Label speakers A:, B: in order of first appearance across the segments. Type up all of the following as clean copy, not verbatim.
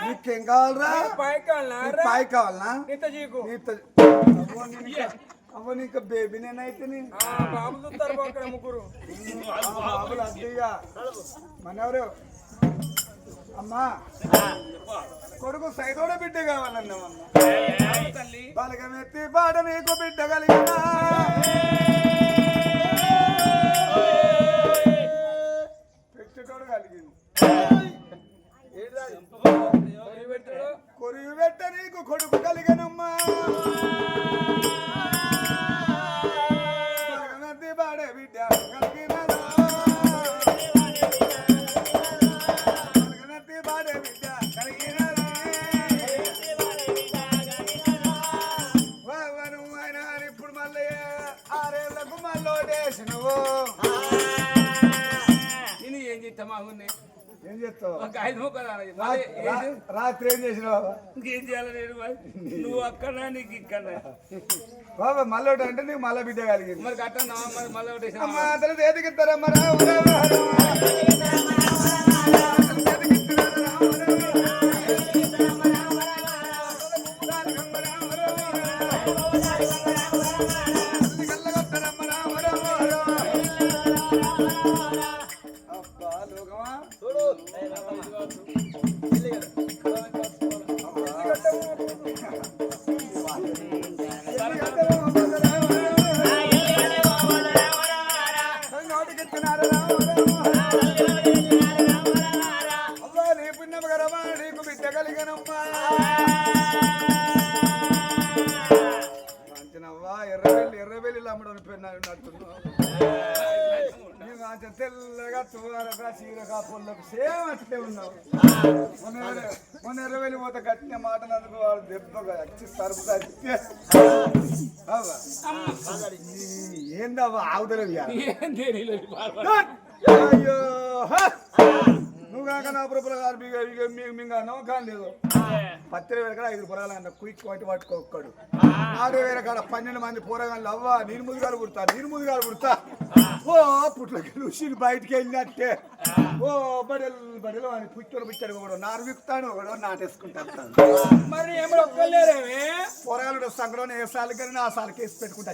A: నీకేం కావాలరా? పాయ్ కావాలనా? అవ్వ నీకు బేబీ నేనైతే
B: బాబు చూస్తారు అక్కడ ముగ్గురు
A: బాబులు అద్దీగా మనెవరు అమ్మా కొడుకు సైదోడ బిడ్డ కావాలన్నామన్నా బలగమెత్తి బాట నీకు బిడ్డ కలిగినా పెట్టేటోడు కలిగింది కొరివి పెట్ట నీకు కొడుకు కలిగనమ్మా బలగమెత్తి బాడే బిడ్డ కలిగినా బలగమెత్తి బాడే బిడ్డ కలిగినా ఆయన ఇప్పుడు మళ్ళీ 6 ఏళ్లకు మళ్ళీ ఓటేసినవు
B: ఏం చేస్తామా
A: ఏం చేస్తావు?
B: రాత్రి
A: రాత్రి ఏం చేసినావు?
B: ఇంకేం చేయాలి నువ్వు అక్కడ నీకు ఇక్కడ
A: బాబా మళ్ళీ ఒకటి అంటే నీకు మళ్ళీ బిడ్డ కలిగింది
B: మరి కట్టా మళ్ళీ ఒకటి
A: అమ్మా అతను ఎదిగిస్తారమ్మా నీకు బిడ్డ కలిగనమ్మా మంచినవ్వా ఎర్రబెల్లి అమ్మడం పెన్నట్టున్నావు తెల్లగా తూరగా చీరగా పొల్లకు సేమ్ అట్లే ఉన్నావు మొన్న ఎర్రబెల్లి పోత కట్టిన మాటనందుకు వాడు దెబ్బగా వచ్చి సరుపు ఏందవ్వా ఆవుదలవి అయ్యో నువ్వు కాక నా పురపుల గారు మింగా నమ్మకం లేదు 10 వేల కాడ 5 పొరాలంట కుయిక్ కొట్టి పట్టుకోక్కడు 4 వేల కాడ 12 మంది పోరగాళ్ళు అవ్వ నేను ముదుగాలు పుడతా ఓ పుట్లకి ఋషిని బయటికి వెళ్ళినట్టే ఓ బడలు అని పుట్టలు పుట్టాడు కూడా నారు విక్కుతాను కూడా నాటేసుకుంటాను
B: మరి ఏమో ఒక్కలేరేమే
A: పొరగాలు సంక్రమణ ఏ సార్లు కానీ నా సార్లు కేసు పెట్టుకుంటా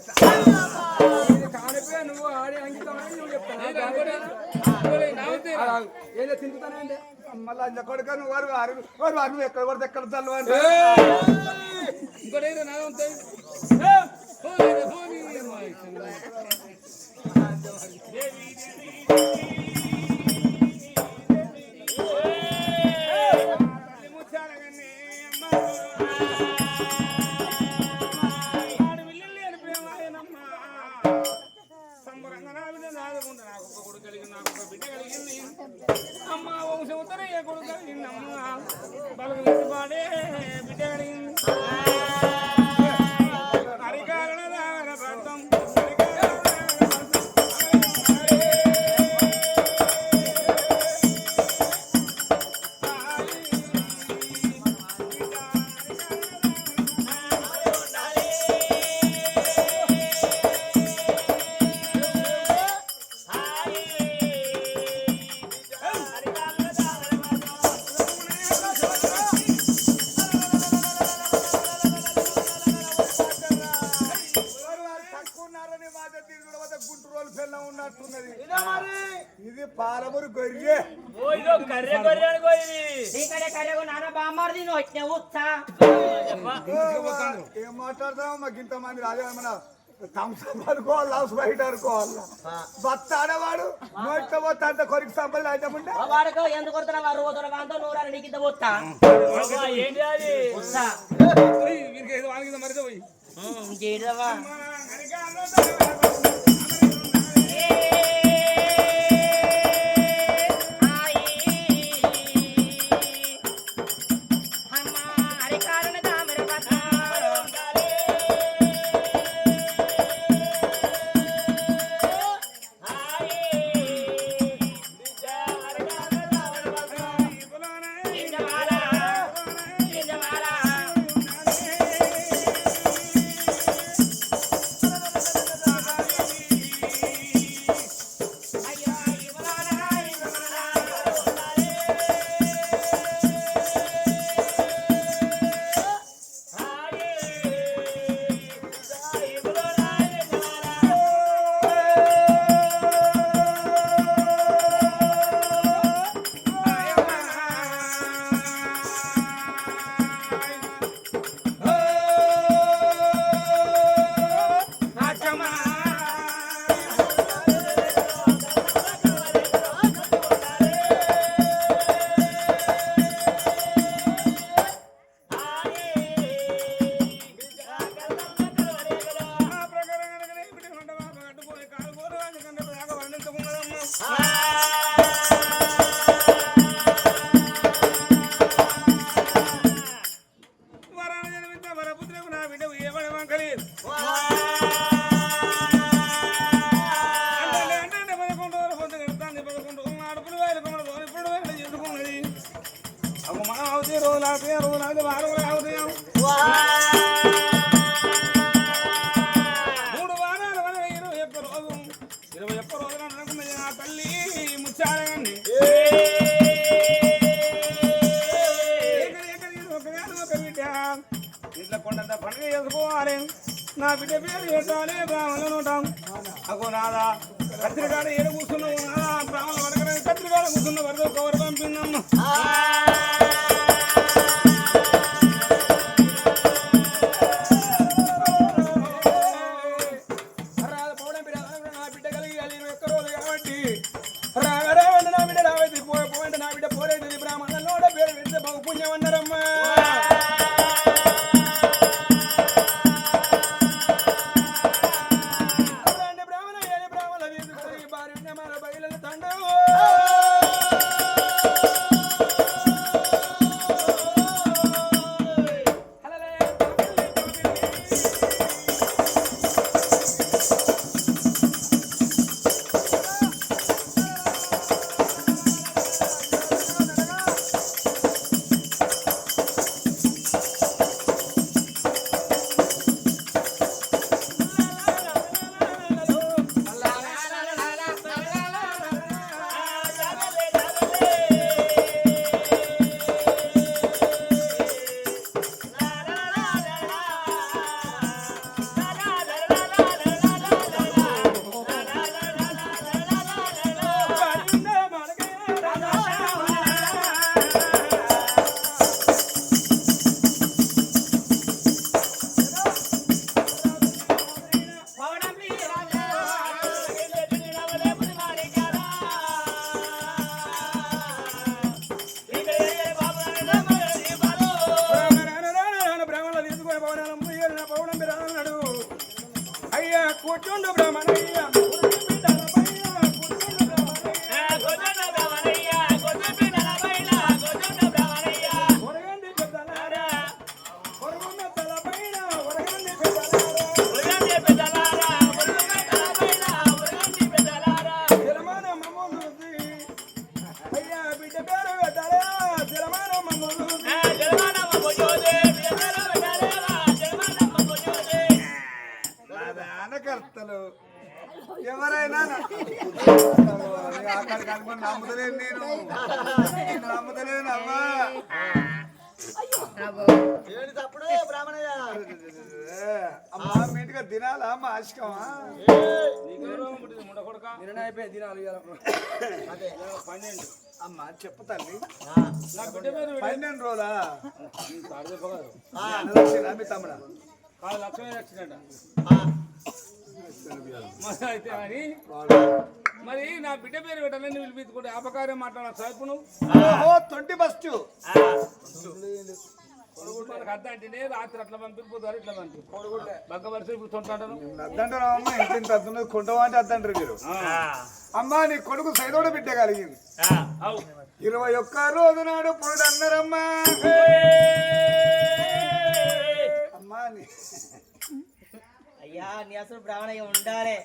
B: కాడిపోయా నువ్వు ఆడి అంకితమని నువ్వు చెప్తాను ఏదో తింటుతానండి మళ్ళీ అంజ
A: కొడుకను వారు ఎక్కడ పడితే ఎక్కడ తల్లు అంటే
B: ఇంకోటి నా ఉంటాయి అమ్మ వంశముతర ఏ కొడుకు కలిగింది అమ్మ బలగ పాడే బిడ్డ కలిగింది హరికారణ పడతాం
A: గోరు గొర్రె
C: కర్రె గొర్రె అనుకోయింది
D: నీకడే కర్రెగు నాన్న బామ్మారిది నువ్వు వచ్చినావు ఉత్సా
A: ఏం మాట్లాడతావు మాకు ఇంతమంది రాజేమన్నా థమ్స్అప్ అనుకోవాలి హౌస్ బయట అనుకోవాలి భర్త ఆడవాడు నోట్లో పోతే అంత కొరికి సంపద అయినప్పుడే
D: వాడుకో ఎందుకు కొడుతున్నా రోజుల వాంతో నూరాలు నీకు ఇంత పోతా
C: ఏంటి అది
D: ఉత్సా
B: వీరికి ఏదో వానికి మరిదో పోయి
D: చేయడవా
B: ఇట్లా కొండంత పండుగ చేసుకోవాలి నా బిడ్డ పేరు పెట్టాలి బ్రాహ్మణులు ఉంటాం అగో నాదా కత్తిరికాడ ఏడు కూర్చున్నావు నాదా బ్రాహ్మణులు పడకనే కత్తిరికాడ కూర్చున్న వరద కవర్ పంపిందమ్మ నా బిడ్డ కలిగి 21 రోజు కాబట్టి రాగరావండి నా బిడ్డ రావైతే పోయంటే నా బిడ్డ పోలేదు బ్రాహ్మణులు పేరు పెడితే బహు పుణ్యం అన్నారమ్మా కూర్చుండు బ్రహ్మణయ్య ఒరగండి పెద్దలారా ఒరుగున్న తలపైన ఒరగండి పెద్దలారా తిరమాన మమ్మల్ని అయ్యా బిడ్డ పేరు పెట్టారా తిరమాన మమ్మల్ని అనకర్తలు ఎవరైనా అక్కడికి అనుకుని నమ్ముతలేను నేను నమ్ముతలేను అమ్మా
E: తప్పుడు బ్రాహ్మణయ్య
A: అమ్మా మీ ఇంటికి తినాలా అమ్మ ఆశకమా అమ్మ చెప్పు తల్లి
B: నా బిడ్డ పేరు
A: 12 రోజులా
B: తాడు చెప్పగలరు
A: మీ తమ్ముడా
B: కాదు లక్ష్మీ వచ్చినట్ట అయితే అని మరి నా బిడ్డ పేరు పెట్టాలని పిలిపించుకుంటే అపకార్యం మాట్లాడాలి సార్ నువ్వు
A: ఓహో 20 బస్టు
B: మనకు అర్థం అంటే రాత్రి అట్లా పంపిపోతారు ఇట్లా పంపి బగ్గ వరుస ఇప్పుడు తొంటాను
A: అద్దంటారు అమ్మ ఇంత అద్దున్నది కొంటవా అంటే అద్దంటారు మీరు అమ్మా నీ కొడుకు సైదోడ బిడ్డ కలిగింది 21 రోజు నాడు పురుడన్నరమ్మా అమ్మా
D: అయ్యా నీ అసలు బ్రాహ్మణయ్య ఉండాలి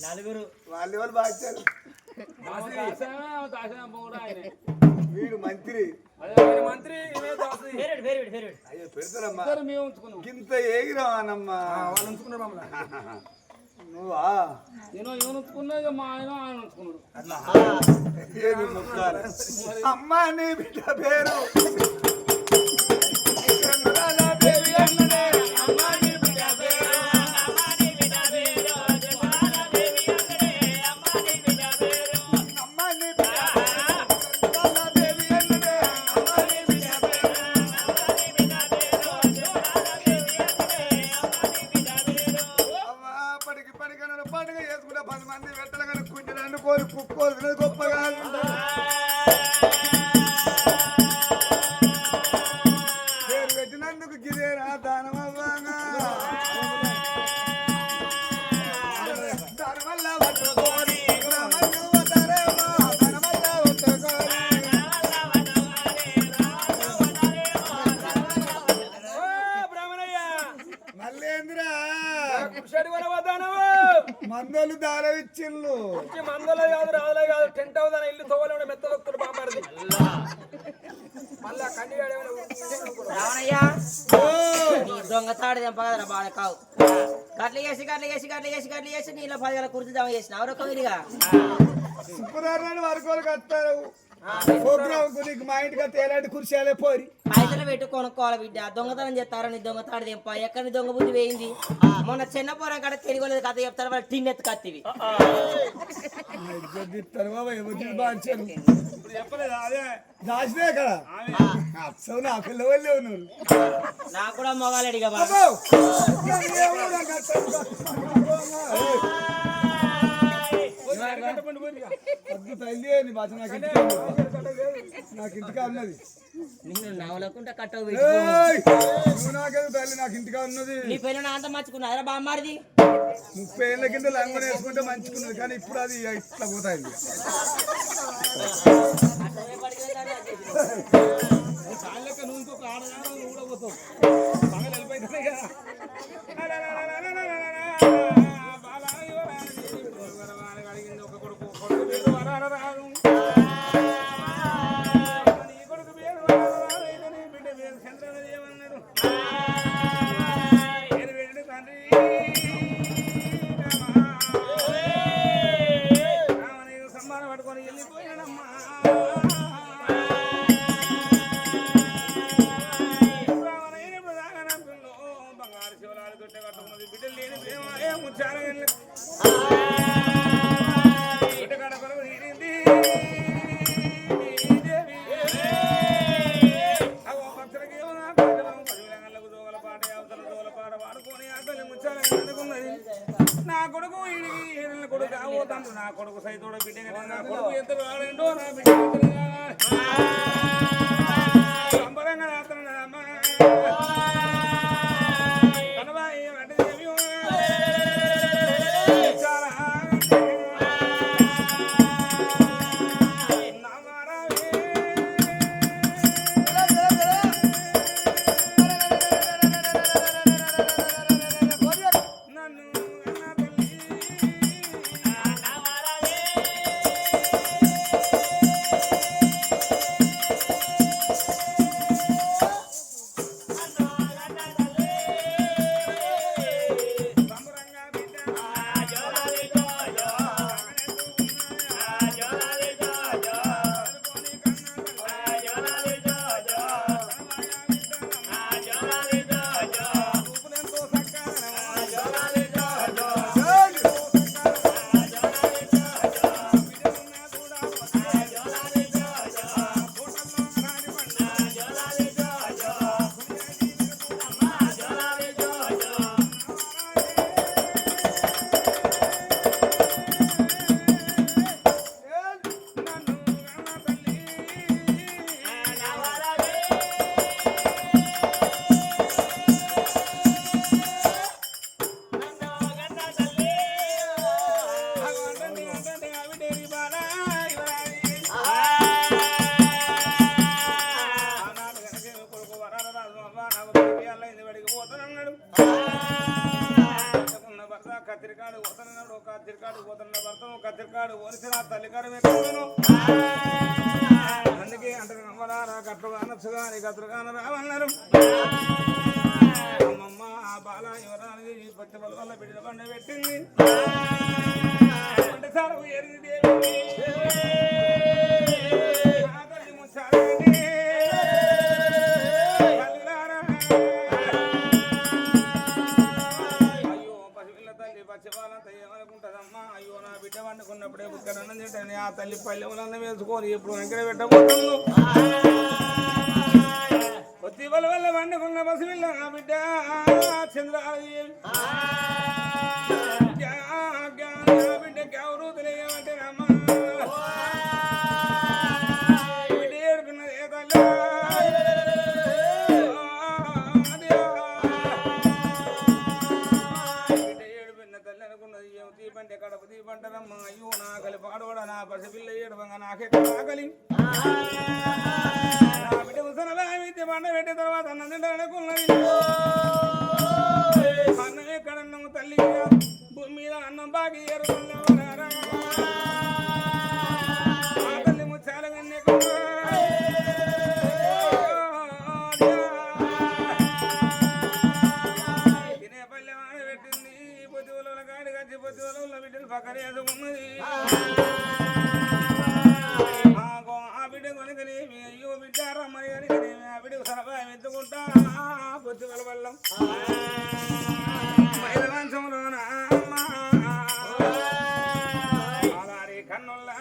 D: నలుగురు
A: వాళ్ళు బాధ్యాలు వీడు మంత్రి
B: మంత్రి
A: అయ్యో పెడతారమ్మా
B: మేము ఉంచుకున్నాం
A: ఇంత ఏగిరావానమ్మా
B: వాళ్ళు ఉంచుకున్నారు మమ్మల్ని
A: నువ్వా
B: నేను ఏమైనా ఉంచుకున్నా ఇక మా ఆయన ఉంచుకున్నాడు
A: ఏది ముక్కాలు అమ్మా నీ బిడ్డ పేరు పండుగ చేసుకుంటే 10 మంది వెట్టలు కనుక్కుంటే అనుకోని కుక్కోలు గొప్పగా పేరు పెట్టినందుకు గిరేరా దానమవ్వాగా దానివల్ల పట్టుకోని మల్లేంద్రా మందోళ్ళు దారం ఇచ్చిళ్ళు
B: మందలే కాదు రాదులే కాదు 10,000 ఇల్లు తోవలే మెత్తలొక్కుడు బాంబడిది మళ్ళా కండిగాడు
D: రావణయ్య నీ దొంగతాడు తెంపగదరా బాగా కావు గట్ల చేసి నీలో 10 గల కుర్చీ జమ చేసిన ఎవరొక విరిగా
A: సుబ్బరారు వరకు వస్తారు ప్రోగ్రామ్ నీకు మా ఇంటికి తేలాంటి కుర్చీలే పోరి
D: పైసలు పెట్టి కొనుక్కోవాలి బిడ్డ దొంగతనం చేస్తారా నీ దొంగతాడు తెంప ఎక్కడ దొంగ బుద్ధి వేయింది మొన్న చిన్న పోరం కాడ తెలియలేదు కథ చెప్తారు వాళ్ళు టిన్నెత్తు కత్తివి
A: దాచినే కదా నా పిల్లవాళ్ళే ఉన్నారు
D: నాకు కూడా మొగాలు అడిగా
A: నాకు ఇంటికా ఉన్నది
D: నిన్ను నవలకుంటా కట్టవు
A: నాకేది తల్లి నాకు ఇంటికా ఉన్నది
D: నీ పెళ్ళి అంత మర్చుకున్నారా బామ్మారిది
A: 30 ఏళ్ళ కింద లంగన వేసుకుంటే మంచుకున్నది కానీ ఇప్పుడు అది ఇట్లా పోతాయి
B: నువ్వు ఇంకొక ఆడదానం కూడా పోతావు పగలు వెళ్ళిపోతున్నాయి కదా ఒక కొడుకు పేరు వరారాదు నీ కొడుకు పేరు వరారాదు నీ బిడ్డ పేరు చంద్రదేవన్నాడు పేరు వెళ్ళి తండ్రి రామనయ్య సమ్మానం పట్టుకొని వెళ్ళిపోయాడమ్మా రామనయ్య ఇప్పుడు దాగనంతుల్లో బంగారు శివలాలు తొట్టె కట్టుకున్నది బిడ్డలు లేని ప్రేమ ముచ్చారు నా కొడుకు ఇడికి కొడుకు అవతాను నా కొడుకు సైతోడ బిడ్డ నా కొడుకు ఎంత వాడండో నా బిడ్డ సంబరంగా రాత్రమ్మా కనబాయి అంటే చాలా అల్లైంది బడికి పోతానన్నాడు భర్త కత్తిరికాడు పోతానన్నాడు కత్తిరికాడు పోతున్న భర్తను కత్తిరికాడు ఓరిసిన తల్లికాడు వెతుకును అందుకే అంటే నమ్మరారా కట్టుగా అనొచ్చుగా నీ కత్తిరికాను రావన్నారు అమ్మమ్మ ఆ బాల యువరానికి పత్తి బల వల్ల బిడ్డ పండ పెట్టింది అంటే సార్ ఎరిగి దేవి అయ్యో నా బిడ్డ వండుకున్నప్పుడే బుక్కనన్నం తింటాను ఆ తల్లి పల్లెములన్న వేసుకొని ఎప్పుడు వెంకట పెట్టబోతుందో కొద్ది వల్ల వల్ల వండుకున్న పసిపిల్ల నా బిడ్డ చంద్రాది బిడ్డకి ఎవరు తెలియమంటే అమ్మా బిడ్డ ఏడుకున్నది ఏ తల్లి దీపంటే కడప దీపంటారమ్మా అయ్యో నా కలి పాడోడా నా పసిపిల్ల ఏడువంగా నాకెక్కడ ఆకలి నా బిడ్డ ఉసనలామితే పండ పెట్టిన తర్వాత అన్నం తింటానుకున్నది అన్నం ఎక్కడన్నాము తల్లి భూమి మీద అన్నం బాగా ఏరుకున్నారా ఆ తల్లి ముచ్చాల తినే పల్లె వాడ పెట్టింది పొద్దుల కాడి కచ్చి పొద్దుల బిడ్డలు పక్కన ఎదుకున్నది ఆ బిడ్డ కొనుకనేమి అయ్యో బిడ్డ రమ్మని కనుకనేమి ఆ బిడ్డకు సరఫరా ఎత్తుకుంటా పొద్దుల వల్లం మైదవంశంలోన అలారి కన్నుల్లా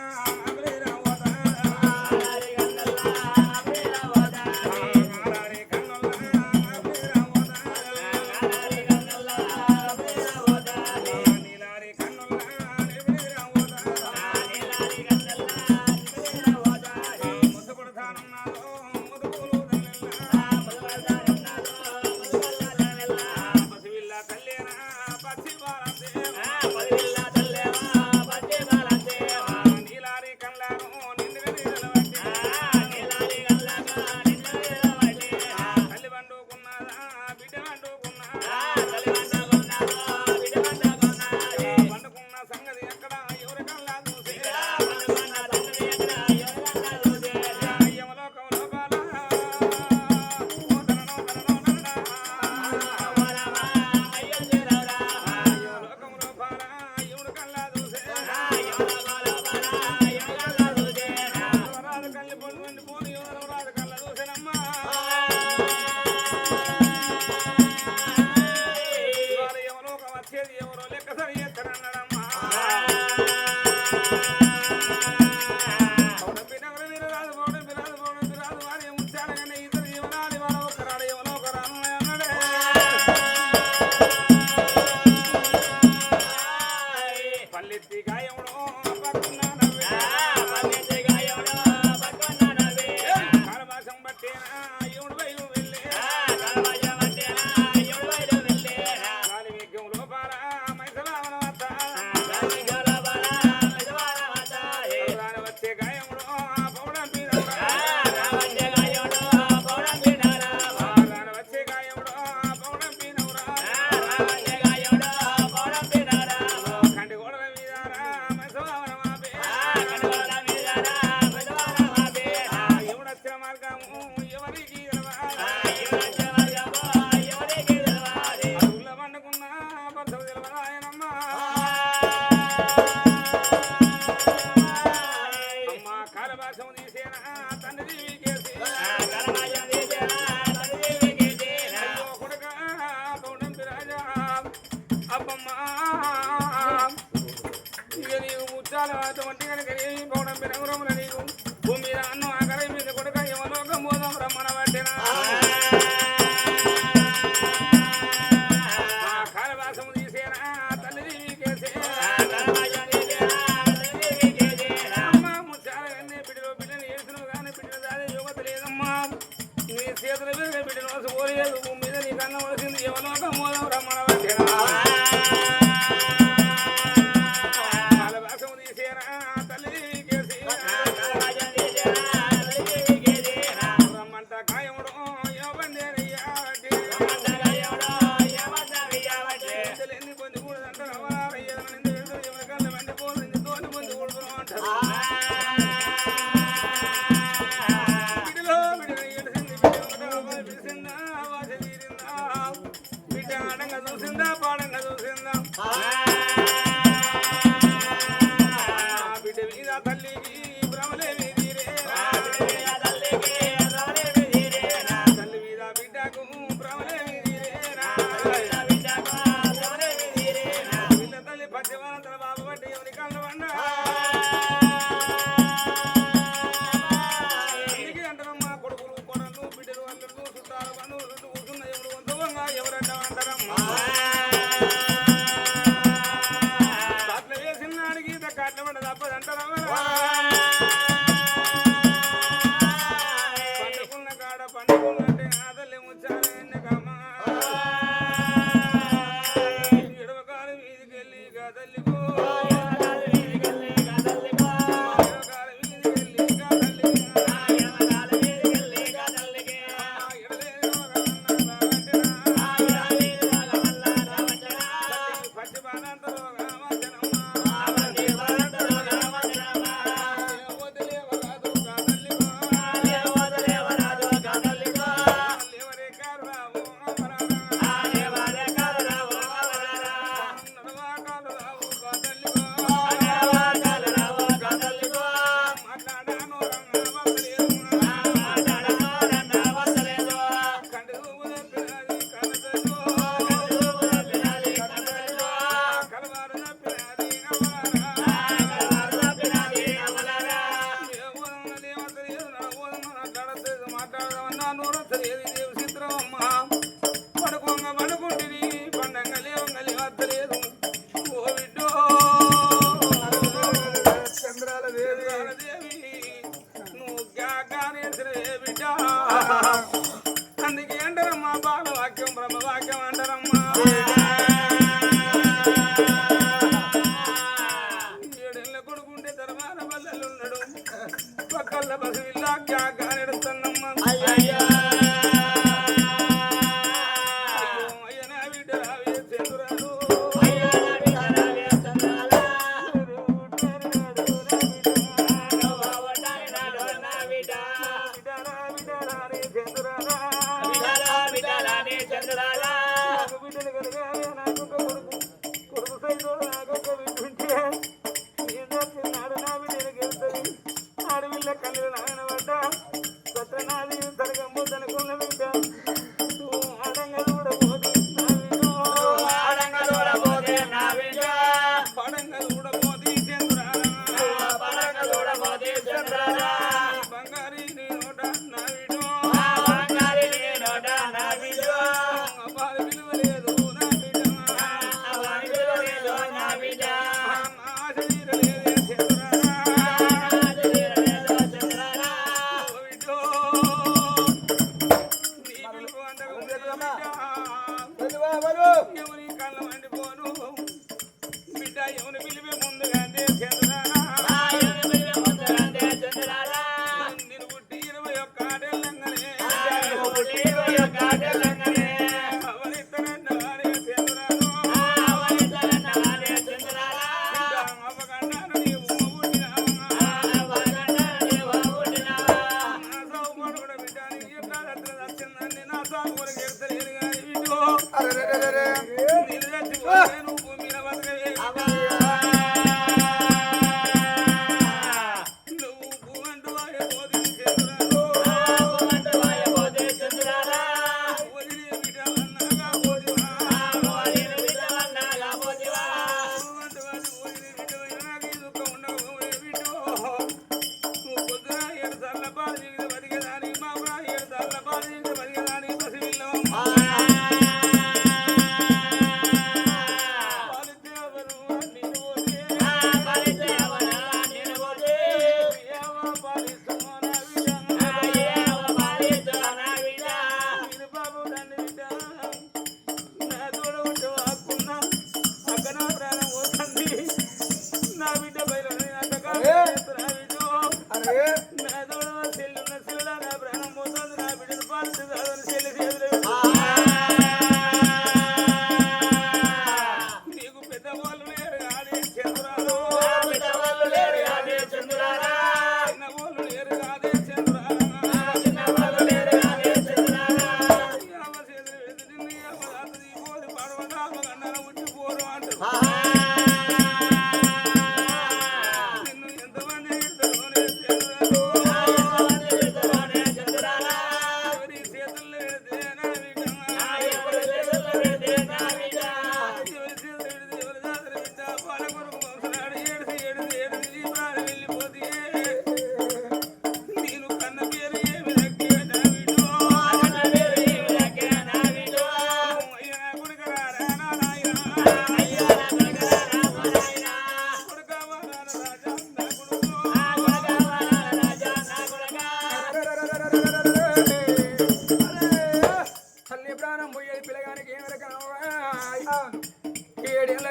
E: రమ్మంట కాయముడు యో బందేరయ్యా
B: చుట్టాలు బంధువులు చుట్టూ కూర్చున్న ఎవరు వంతువంగా ఎవరంటే అంటారమ్మా కాట్ల వేసిన నాడికి కాట్ల పడ్డ తప్పదంటారమ్మా పండుకున్న కాడ పండుకున్నట్టే ఆదలే ముచ్చారు ఎన్నకమ్మా ఎడవకాలు వీధికి వెళ్ళి గదల్లికో అందుకే అంటారమ్మా బాలవాక్యం బ్రహ్మవాక్యం అంటారమ్మా ఏడేళ్ళ కొడుకుంటే తర్వాత బల్లలు ఉన్నాడు పక్కల బసు ఇల్లా ఎడుతుందమ్మా అయ్యనా బిడ్డ రావే చంద్రాలు ఎవరి కళ్ళ మండిపోను బిడ్డ ఎవరి పిలిపే ముందుగా నేను పుట్టి 21 ఆటలంగానే అవరిద్దరన్న వారే చంద్రాలు అవ్వకండాను నీవు పుట్టినావా నా సాగు కూడా బిడ్డ నీకు ఎట్లా వచ్చిందండి నా సాగు కూడా ఎడతలేదు కానీ వీళ్ళు నేను చచ్చిపోతే నువ్వు భూమి మీద బతకవే నువ్వు భూమంటూ వాయబోతే చంద్రాలు వదిలే బిడ్డ అన్నాగా పోదివా భూమంటూ వాళ్ళు వదిలే బిడ్డ నాకు ఈ దుఃఖం ఉండవు బిడ్డ నువ్వు పొద్దున 7 సార్ల పాలు దిగిన బతికేదాని మా 7 సార్ల పాలు దిగిన బతికేదాని పసి పిల్లవమ్మా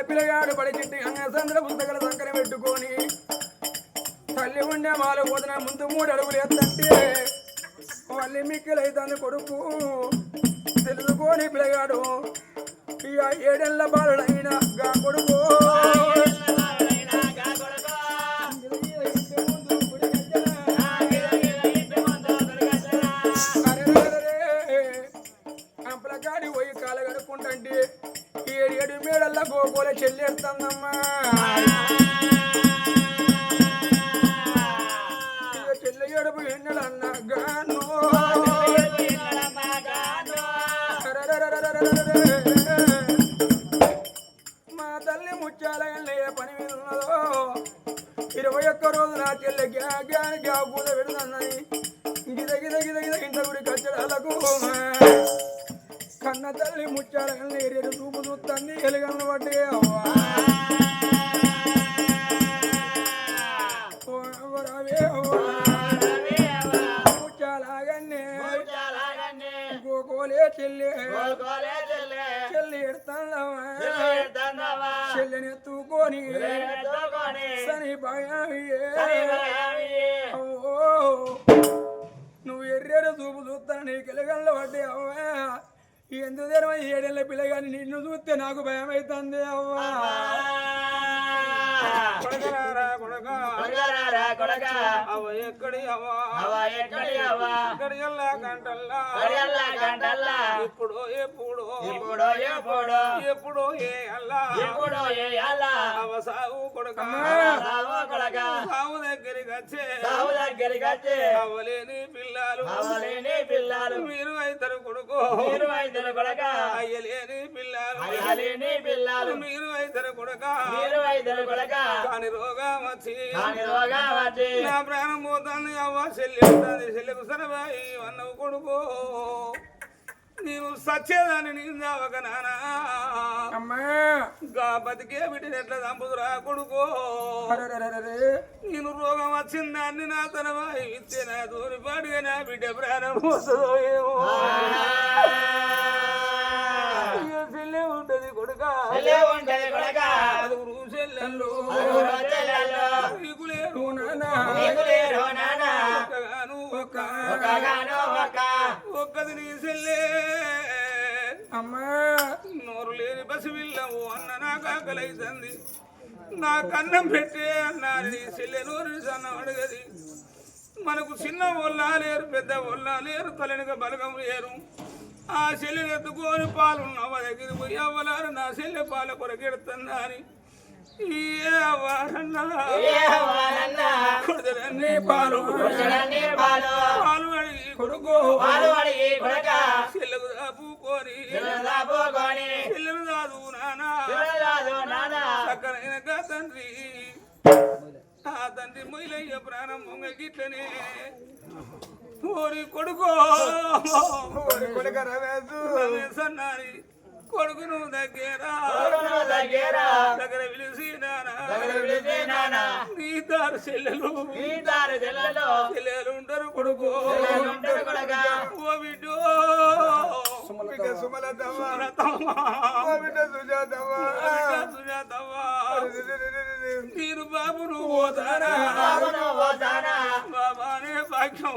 B: పిల్లగాడు పడి చిట్టి సంద్ర పుస్తకాల సంకర పెట్టుకొని తల్లి ఉండే మాల పోతున్న ముందు 3 అడుగులు ఎత్తంటే మళ్ళీ మిక్కిలైతాను కొడుకు తెలుసుకొని పిల్లగాడు ఇక 7 ఏళ్ల బాలుడైన గా కొడుకు అంపలగాడి పోయి కాల కడుక్కుంటే 7 మేడల్లా గోకోల చెల్లెడుతుందమ్మా చెల్లె ఎడుపు ఎన్నడన్నా గాను మా తల్లి ముత్యాల ఏ పని మీద ఉన్నదో 21 రోజు నా చెల్లె గ్యా పూత పెడుతుందని గిద గిద గిద గిద ఇంట గుడి కచ్చడాలకు కన్న తల్లి ముత్యాల ఎరేడు చూపు చూస్తుంది ఎలుగన్న పడ్డే అవ్వా ముత్యాలాగన్నే గోకోలే చెల్లె చెల్లి ఎడతావా చెల్లెని ఎత్తుకొని సని నువ్వు ఎర్రేడు చూపు చూస్తాను నీకు ఎలుగల్లో పడ్డే అవ్వా ఎందుకు తెరవ 7 ఏళ్ల పిల్లగాని నిన్ను చూస్తే నాకు భయం అవుతుంది అవ్వా అవ్వ ఎక్కడి అవ్వా గంటల్లా ఎప్పుడో ఏ అల్లా అవ్వ సాగు కొడుక సాగు దగ్గరికి వచ్చే అవ్వలేని పిల్లలు మీరు ఇద్దరు కొడుకు అయ్యలేని పిల్లలు మీరు ఇద్దరు కొడుక కాని రోగం వచ్చి నా ప్రాణం పోతాను అవ్వ చెల్లెకు సరబాయి అన్నవు కొడుకు నీవు సచ్చేదాన్ని నిందావక నానా గా బతికే బిడ్డని ఎట్లా చంపుదురా కొడుకో నేను రోగం వచ్చిందాన్ని నా తనవాయి ఇచ్చే నా దూరిపాటుగా నా బిడ్డ ప్రాణం పోతుందో ఏమో చెల్లె ఉంటది కొడుక అదుగురు చెల్లెళ్ళు నీకులేరు నానా ఒక్కది నీ చెల్లె అమ్మా నోరు లేని బసివిల్లవు అన్న నాకు ఆకలైతుంది నా కన్నం పెట్టే అన్నారు నీ చెల్లె నోరు సన్నం అడగది మనకు చిన్న ఒళ్ళ లేరు పెద్ద ఒళ్ళ లేరు తలనిక బలగం లేరు ఆ చెల్లెని ఎత్తుకొని పాలు నవ్వ దగ్గర పోయి అవ్వలారు నా చెల్లె పాల కొరకెడుతున్నా అని పాలు అడిగి కొడుకో చెల్లెకు దాపుకొని చెల్లెలు దాదు నానా చక్కనైన తండ్రి ఆ తండ్రి మొయిలయ్య ప్రాణం మొంగ గిట్లనే ఓరి కొడుకో రమేశ్ అన్నారి కొడుకు నువ్వు దగ్గర పిలిచి నీ దారు చెల్లెలు ఉంటారు కొడుకు ఓ బిడ్డో సుజాతవ్వా మీరు బాబు నువ్వు పోతారా బాబానే భాగ్యం